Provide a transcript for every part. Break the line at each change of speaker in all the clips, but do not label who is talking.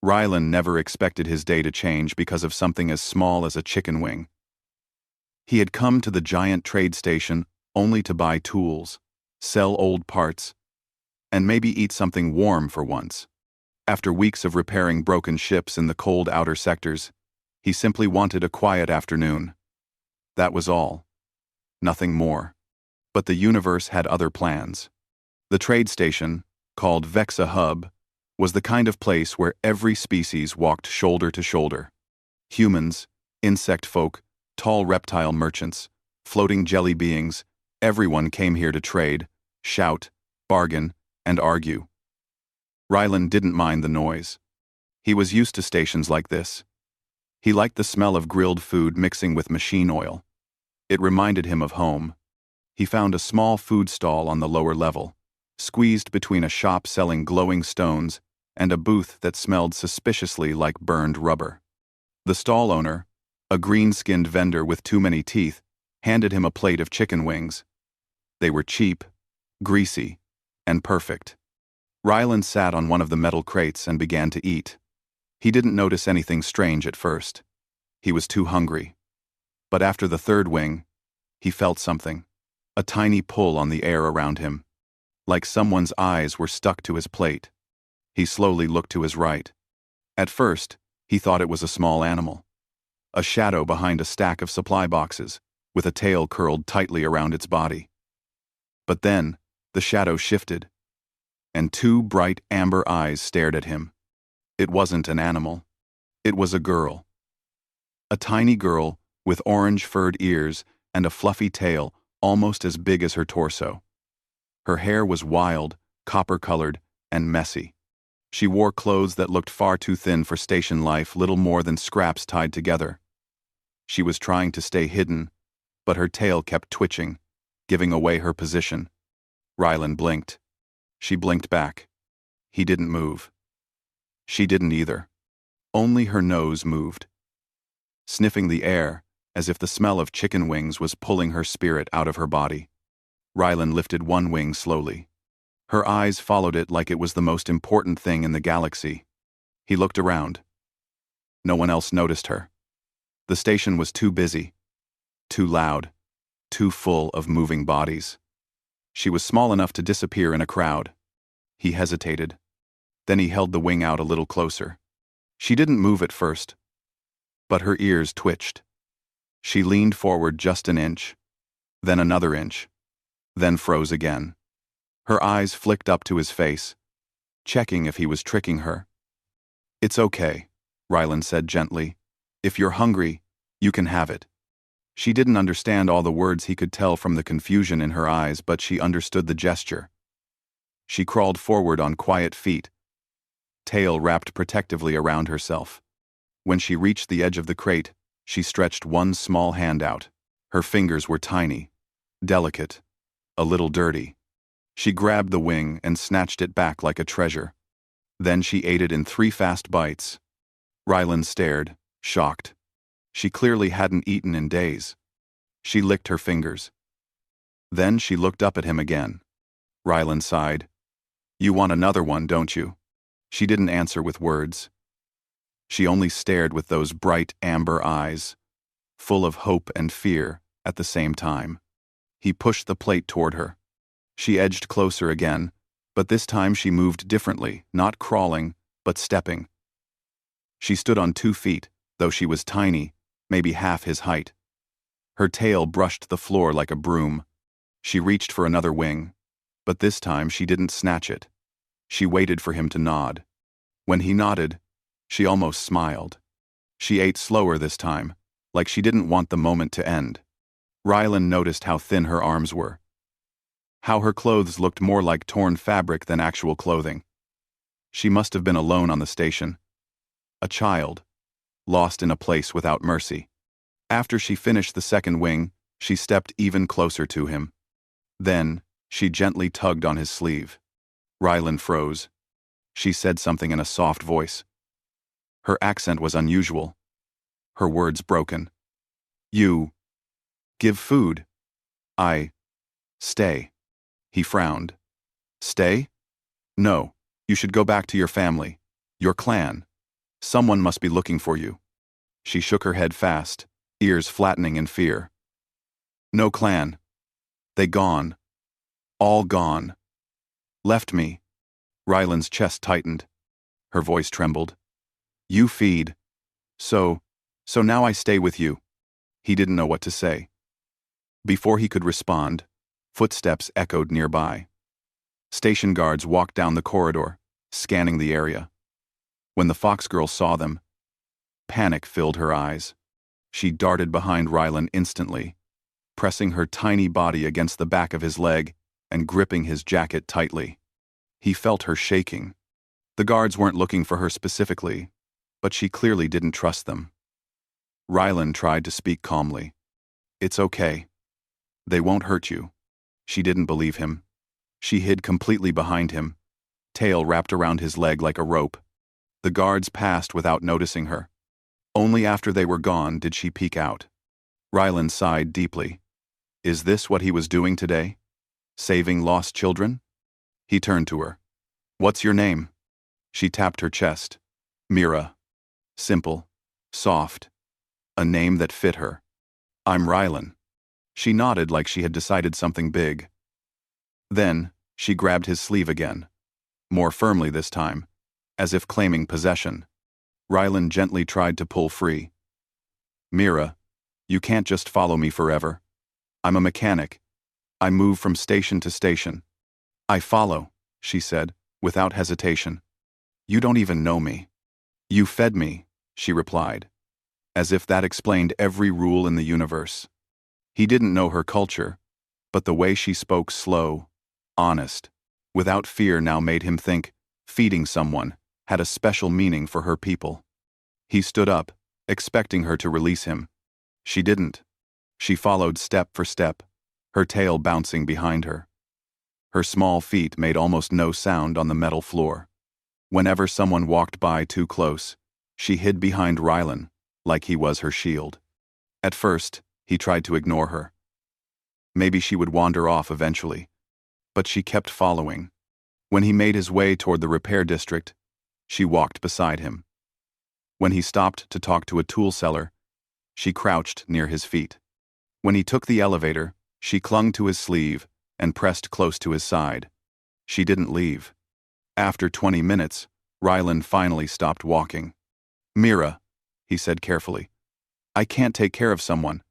Rylan never expected his day to change because of something as small as a chicken wing. He had come to the giant trade station only to buy tools, sell old parts, and maybe eat something warm for once. After weeks of repairing broken ships in the cold outer sectors, he simply wanted a quiet afternoon. That was all. Nothing more. But the universe had other plans. The trade station, called Vexa Hub, was the kind of place where every species walked shoulder to shoulder. Humans, insect folk, tall reptile merchants, floating jelly beings, everyone came here to trade, shout, bargain, and argue. Rylan didn't mind the noise. He was used to stations like this. He liked the smell of grilled food mixing with machine oil. It reminded him of home. He found a small food stall on the lower level, squeezed between a shop selling glowing stones and a booth that smelled suspiciously like burned rubber. The stall owner, a green-skinned vendor with too many teeth, handed him a plate of chicken wings. They were cheap, greasy, and perfect. Rylan sat on one of the metal crates and began to eat. He didn't notice anything strange at first. He was too hungry. But after the third wing, he felt something, a tiny pull on the air around him, like someone's eyes were stuck to his plate. He slowly looked to his right. At first, he thought it was a small animal, a shadow behind a stack of supply boxes, with a tail curled tightly around its body. But then, the shadow shifted, and two bright amber eyes stared at him. It wasn't an animal. It was a girl. A tiny girl with orange-furred ears and a fluffy tail almost as big as her torso. Her hair was wild, copper-colored, and messy. She wore clothes that looked far too thin for station life, little more than scraps tied together. She was trying to stay hidden, but her tail kept twitching, giving away her position. Rylan blinked. She blinked back. He didn't move. She didn't either. Only her nose moved, sniffing the air as if the smell of chicken wings was pulling her spirit out of her body. Rylan lifted one wing slowly. Her eyes followed it like it was the most important thing in the galaxy. He looked around. No one else noticed her. The station was too busy, too loud, too full of moving bodies. She was small enough to disappear in a crowd. He hesitated. Then he held the wing out a little closer. She didn't move at first, but her ears twitched. She leaned forward just an inch, then another inch, then froze again. Her eyes flicked up to his face, checking if he was tricking her. "It's okay," Rylan said gently. "If you're hungry, you can have it." She didn't understand all the words he could tell from the confusion in her eyes, but she understood the gesture. She crawled forward on quiet feet, tail wrapped protectively around herself. When she reached the edge of the crate, she stretched one small hand out. Her fingers were tiny, delicate, a little dirty. She grabbed the wing and snatched it back like a treasure. Then she ate it in 3 fast bites. Rylan stared, shocked. She clearly hadn't eaten in days. She licked her fingers. Then she looked up at him again. Rylan sighed. "You want another one, don't you?" She didn't answer with words. She only stared with those bright amber eyes, full of hope and fear at the same time. He pushed the plate toward her. She edged closer again, but this time she moved differently, not crawling, but stepping. She stood on 2 feet, though she was tiny, maybe half his height. Her tail brushed the floor like a broom. She reached for another wing, but this time she didn't snatch it. She waited for him to nod. When he nodded, she almost smiled. She ate slower this time, like she didn't want the moment to end. Rylan noticed how thin her arms were, how her clothes looked more like torn fabric than actual clothing. She must have been alone on the station. A child, lost in a place without mercy. After she finished the second wing, she stepped even closer to him. Then, she gently tugged on his sleeve. Rylan froze. She said something in a soft voice. Her accent was unusual, her words broken. "You give food. I stay." He frowned. "Stay? No, you should go back to your family, your clan." Someone must be looking for you. She shook her head fast, ears flattening in fear. No clan. They gone. All gone. Left me. Ryland's chest tightened. Her voice trembled. You feed. So now I stay with you. He didn't know what to say. Before he could respond, footsteps echoed nearby. Station guards walked down the corridor, scanning the area. When the fox girl saw them, panic filled her eyes. She darted behind Ryland instantly, pressing her tiny body against the back of his leg and gripping his jacket tightly. He felt her shaking. The guards weren't looking for her specifically, but she clearly didn't trust them. Ryland tried to speak calmly. It's okay. They won't hurt you. She didn't believe him. She hid completely behind him, tail wrapped around his leg like a rope. The guards passed without noticing her. Only after they were gone did she peek out. Ryland sighed deeply. Is this what he was doing today? Saving lost children? He turned to her. What's your name? She tapped her chest. Mira. Simple. Soft. A name that fit her. I'm Ryland. She nodded like she had decided something big. Then, she grabbed his sleeve again. More firmly this time, as if claiming possession. Ryland gently tried to pull free. Mira, you can't just follow me forever. I'm a mechanic. I move from station to station. I follow, she said, without hesitation. You don't even know me. You fed me, she replied, as if that explained every rule in the universe. He didn't know her culture, but the way she spoke slow, honest, without fear now made him think feeding someone had a special meaning for her people. He stood up, expecting her to release him. She didn't. She followed step for step, her tail bouncing behind her. Her small feet made almost no sound on the metal floor. Whenever someone walked by too close, she hid behind Ryland, like he was her shield. At first, he tried to ignore her. Maybe she would wander off eventually, but she kept following. When he made his way toward the repair district, she walked beside him. When he stopped to talk to a tool seller, she crouched near his feet. When he took the elevator, she clung to his sleeve and pressed close to his side. She didn't leave. After 20 minutes, Ryland finally stopped walking. Mira, he said carefully, I can't take care of someone.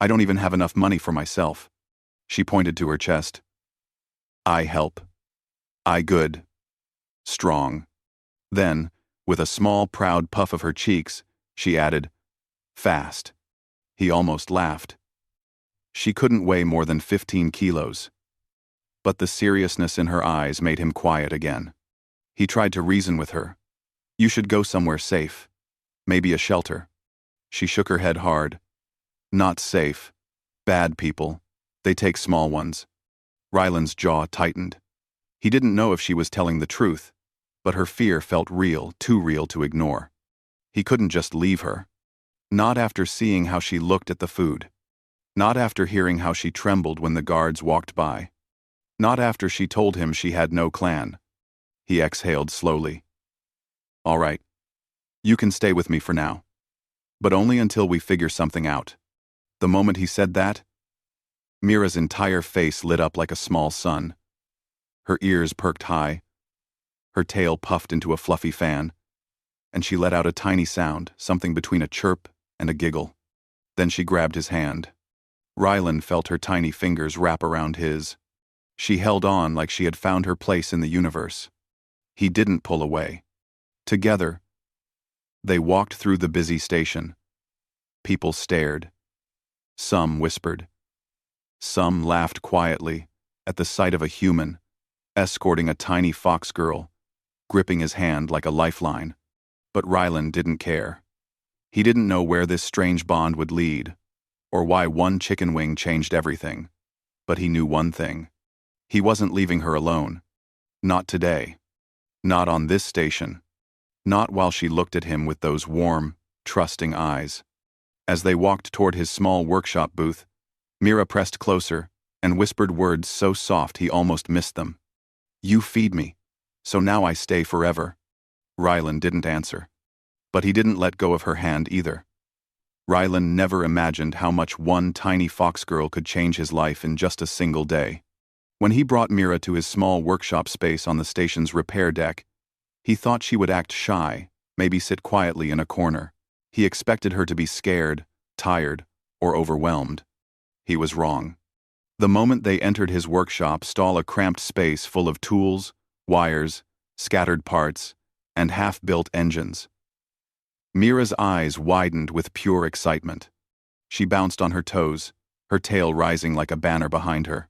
I don't even have enough money for myself. She pointed to her chest. I help. I good. Strong. Then, with a small proud puff of her cheeks, she added, fast. He almost laughed. She couldn't weigh more than 15 kilos. But the seriousness in her eyes made him quiet again. He tried to reason with her. You should go somewhere safe. Maybe a shelter. She shook her head hard. Not safe. Bad people. They take small ones. Ryland's jaw tightened. He didn't know if she was telling the truth, but her fear felt real, too real to ignore. He couldn't just leave her. Not after seeing how she looked at the food. Not after hearing how she trembled when the guards walked by. Not after she told him she had no clan. He exhaled slowly. All right. You can stay with me for now. But only until we figure something out. The moment he said that, Mira's entire face lit up like a small sun. Her ears perked high. Her tail puffed into a fluffy fan, and she let out a tiny sound, something between a chirp and a giggle. Then she grabbed his hand. Ryland felt her tiny fingers wrap around his. She held on like she had found her place in the universe. He didn't pull away. Together, they walked through the busy station. People stared. Some whispered. Some laughed quietly at the sight of a human escorting a tiny fox girl, gripping his hand like a lifeline. But Ryland didn't care. He didn't know where this strange bond would lead, or why one chicken wing changed everything. But he knew one thing. He wasn't leaving her alone. Not today. Not on this station. Not while she looked at him with those warm, trusting eyes. As they walked toward his small workshop booth, Mira pressed closer and whispered words so soft he almost missed them. You feed me, so now I stay forever. Ryland didn't answer. But he didn't let go of her hand either. Rylan never imagined how much one tiny fox girl could change his life in just a single day. When he brought Mira to his small workshop space on the station's repair deck, he thought she would act shy, maybe sit quietly in a corner. He expected her to be scared, tired, or overwhelmed. He was wrong. The moment they entered his workshop, saw a cramped space full of tools, wires, scattered parts, and half-built engines. Mira's eyes widened with pure excitement. She bounced on her toes, her tail rising like a banner behind her.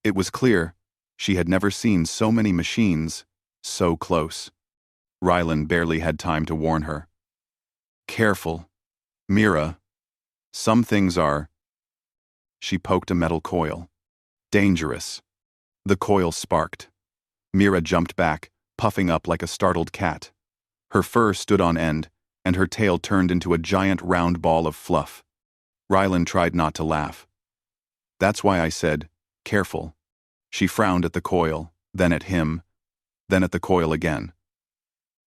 It was clear she had never seen so many machines so close. Rylan barely had time to warn her. Careful, Mira. Some things are. She poked a metal coil. Dangerous. The coil sparked. Mira jumped back, puffing up like a startled cat. Her fur stood on end, and her tail turned into a giant round ball of fluff. Rylan tried not to laugh. That's why I said, careful. She frowned at the coil, then at him, then at the coil again.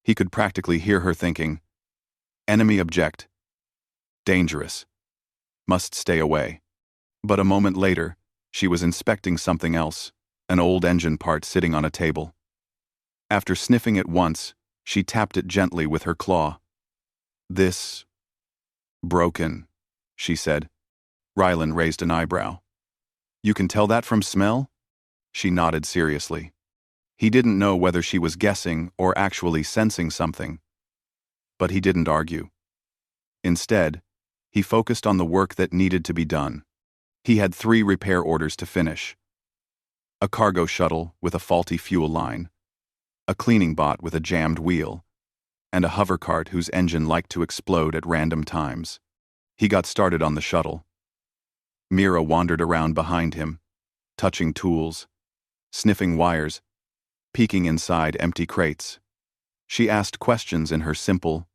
He could practically hear her thinking, enemy object. Dangerous. Must stay away. But a moment later, she was inspecting something else, an old engine part sitting on a table. After sniffing it once, she tapped it gently with her claw. This. Broken, she said. Rylan raised an eyebrow. You can tell that from smell? She nodded seriously. He didn't know whether she was guessing or actually sensing something. But he didn't argue. Instead, he focused on the work that needed to be done. He had 3 repair orders to finish. A cargo shuttle with a faulty fuel line, a cleaning bot with a jammed wheel, and a hover cart whose engine liked to explode at random times. He got started on the shuttle. Mira wandered around behind him, touching tools, sniffing wires, peeking inside empty crates. She asked questions in her simple,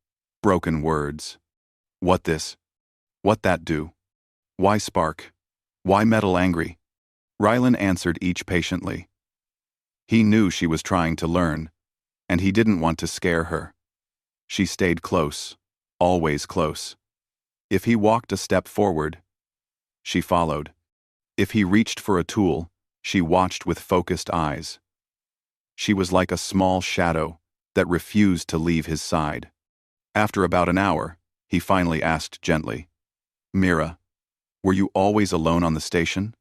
broken words. What this? What that do? Why spark? Why metal angry? Rylan answered each patiently. He knew she was trying to learn, and he didn't want to scare her. She stayed close, always close. If he walked a step forward, she followed. If he reached for a tool, she watched with focused eyes. She was like a small shadow that refused to leave his side. After about an hour, he finally asked gently, Mira, were you always alone on the station?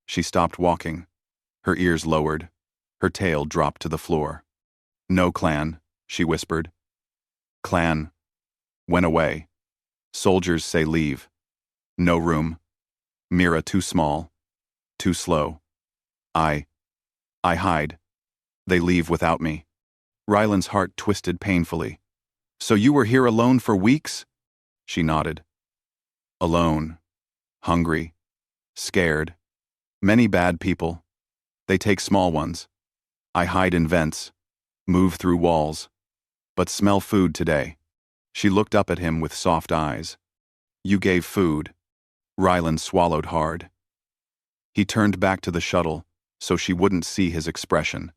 She stopped walking. Her ears lowered. Her tail dropped to the floor. No clan, she whispered. Clan. Went away. Soldiers say leave. No room. Mira too small. Too slow. I hide. They leave without me. Rylan's heart twisted painfully. So you were here alone for weeks? She nodded. Alone. Hungry. Scared. Many bad people. They take small ones. I hide in vents. Move through walls. But smell food today. She looked up at him with soft eyes. You gave food. Rylan swallowed hard. He turned back to the shuttle so she wouldn't see his expression.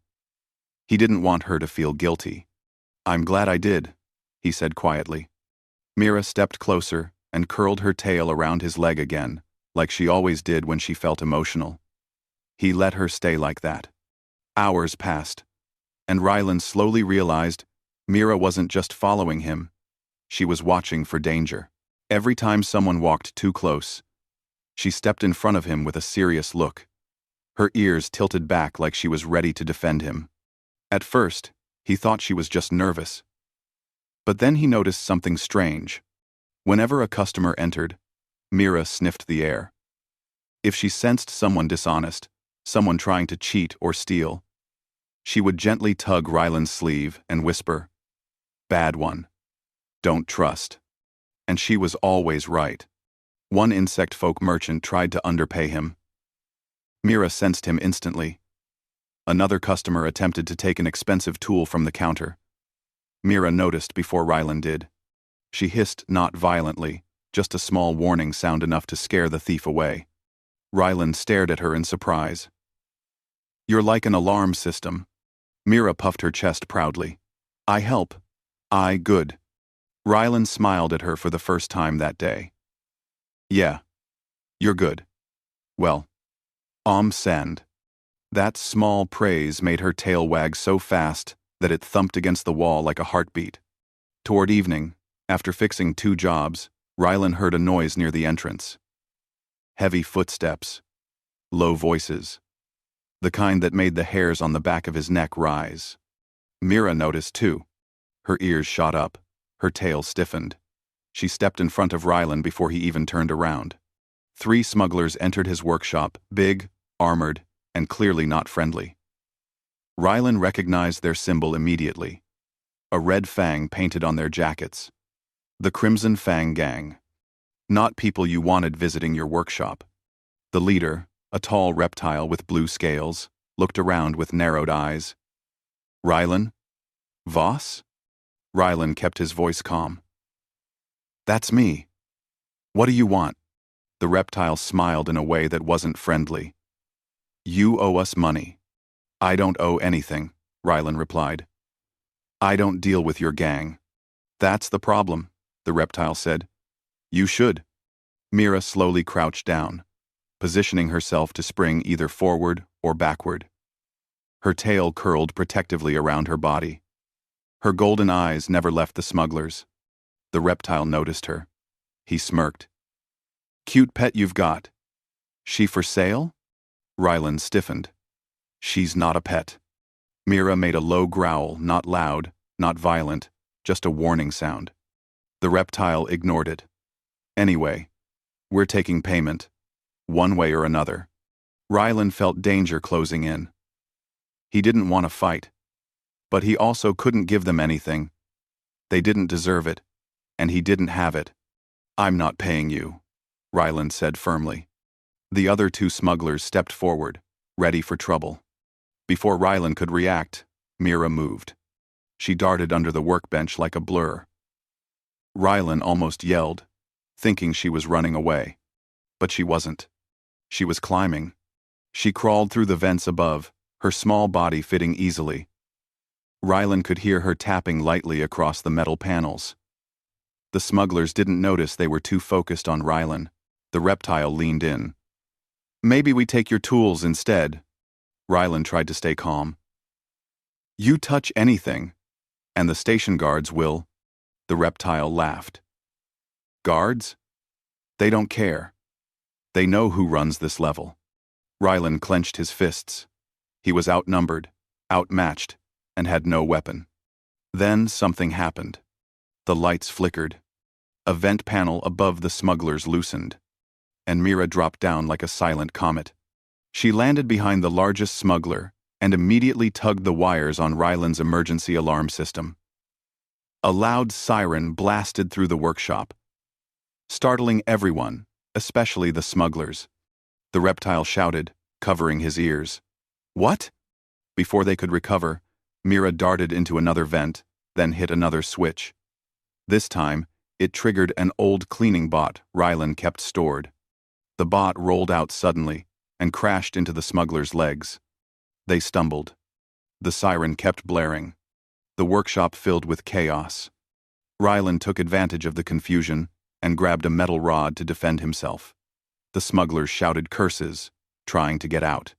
He didn't want her to feel guilty. I'm glad I did, he said quietly. Mira stepped closer and curled her tail around his leg again, like she always did when she felt emotional. He let her stay like that. Hours passed, and Rylan slowly realized Mira wasn't just following him. She was watching for danger. Every time someone walked too close, she stepped in front of him with a serious look. Her ears tilted back like she was ready to defend him. At first, he thought she was just nervous. But then he noticed something strange. Whenever a customer entered, Mira sniffed the air. If she sensed someone dishonest, someone trying to cheat or steal, she would gently tug Rylan's sleeve and whisper, Bad one. Don't trust. And she was always right. One insect folk merchant tried to underpay him. Mira sensed him instantly. Another customer attempted to take an expensive tool from the counter. Mira noticed before Rylan did. She hissed not violently, just a small warning sound enough to scare the thief away. Rylan stared at her in surprise. You're like an alarm system. Mira puffed her chest proudly. I help. I good. Rylan smiled at her for the first time that day. Yeah, you're good. Well, send. That small praise made her tail wag so fast that it thumped against the wall like a heartbeat. Toward evening, after fixing 2 jobs, Rylan heard a noise near the entrance. Heavy footsteps. Low voices. The kind that made the hairs on the back of his neck rise. Mira noticed too. Her ears shot up. Her tail stiffened. She stepped in front of Rylan before he even turned around. 3 smugglers entered his workshop, big, armored, and clearly not friendly. Rylan recognized their symbol immediately. A red fang painted on their jackets. The Crimson Fang Gang. Not people you wanted visiting your workshop. The leader, a tall reptile with blue scales, looked around with narrowed eyes. Rylan? Voss? Rylan kept his voice calm. That's me. What do you want? The reptile smiled in a way that wasn't friendly. You owe us money. I don't owe anything, Rylan replied. I don't deal with your gang. That's the problem, the reptile said. You should. Mira slowly crouched down, positioning herself to spring either forward or backward. Her tail curled protectively around her body. Her golden eyes never left the smugglers. The reptile noticed her. He smirked. Cute pet you've got. She for sale? Rylan stiffened. She's not a pet. Mira made a low growl, not loud, not violent, just a warning sound. The reptile ignored it. Anyway, we're taking payment. One way or another. Rylan felt danger closing in. He didn't want to fight. But he also couldn't give them anything. They didn't deserve it. And he didn't have it. I'm not paying you, Rylan said firmly. The other 2 smugglers stepped forward, ready for trouble. Before Rylan could react, Mira moved. She darted under the workbench like a blur. Rylan almost yelled, thinking she was running away. But she wasn't. She was climbing. She crawled through the vents above, her small body fitting easily. Rylan could hear her tapping lightly across the metal panels. The smugglers didn't notice they were too focused on Rylan. The reptile leaned in. Maybe we take your tools instead. Rylan tried to stay calm. You touch anything, and the station guards will. The reptile laughed. Guards? They don't care. They know who runs this level. Rylan clenched his fists. He was outnumbered, outmatched, and had no weapon. Then something happened. The lights flickered. A vent panel above the smugglers loosened, and Mira dropped down like a silent comet. She landed behind the largest smuggler and immediately tugged the wires on Rylan's emergency alarm system. A loud siren blasted through the workshop, startling everyone, especially the smugglers. The reptile shouted, covering his ears. What? Before they could recover, Mira darted into another vent, then hit another switch. This time, it triggered an old cleaning bot Rylan kept stored. The bot rolled out suddenly and crashed into the smugglers' legs. They stumbled. The siren kept blaring. The workshop filled with chaos. Rylan took advantage of the confusion and grabbed a metal rod to defend himself. The smugglers shouted curses, trying to get out.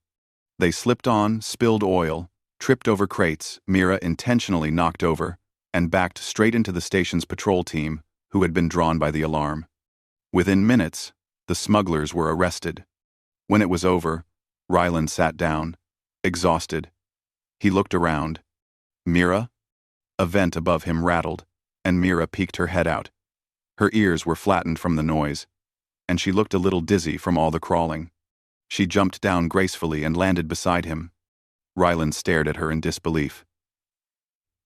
They slipped on, spilled oil, tripped over crates Mira intentionally knocked over, and backed straight into the station's patrol team, who had been drawn by the alarm. Within minutes, the smugglers were arrested. When it was over, Rylan sat down, exhausted. He looked around. Mira? A vent above him rattled, and Mira peeked her head out. Her ears were flattened from the noise, and she looked a little dizzy from all the crawling. She jumped down gracefully and landed beside him. Rylan stared at her in disbelief.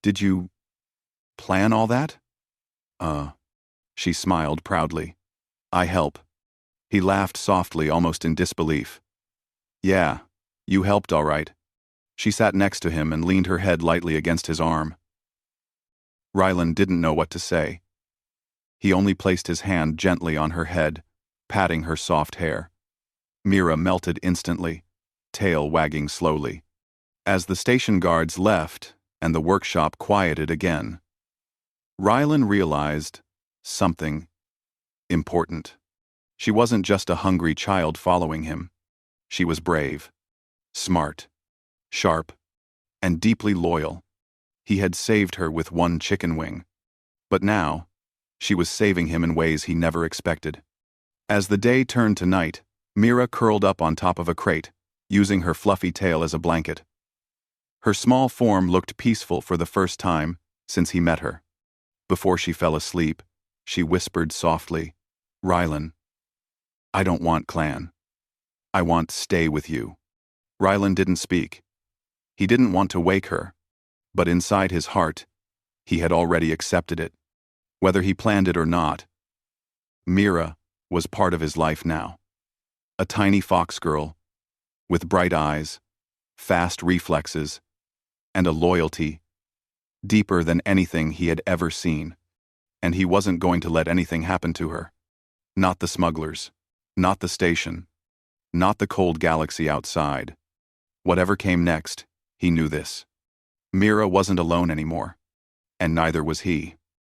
Did you plan all that? She smiled proudly. I help. He laughed softly, almost in disbelief. Yeah, you helped all right. She sat next to him and leaned her head lightly against his arm. Rylan didn't know what to say. He only placed his hand gently on her head, patting her soft hair. Mira melted instantly, tail wagging slowly. As the station guards left and the workshop quieted again, Rylan realized something important. She wasn't just a hungry child following him. She was brave, smart, sharp, and deeply loyal. He had saved her with one chicken wing. But now, she was saving him in ways he never expected. As the day turned to night, Mira curled up on top of a crate, using her fluffy tail as a blanket. Her small form looked peaceful for the first time since he met her. Before she fell asleep, she whispered softly, "Rylan, I don't want clan. I want stay with you." Rylan didn't speak. He didn't want to wake her, but inside his heart, he had already accepted it. Whether he planned it or not, Mira was part of his life now. A tiny fox girl, with bright eyes, fast reflexes, and a loyalty deeper than anything he had ever seen. And he wasn't going to let anything happen to her. Not the smugglers, not the station, not the cold galaxy outside. Whatever came next, he knew this. Mira wasn't alone anymore, and neither was he.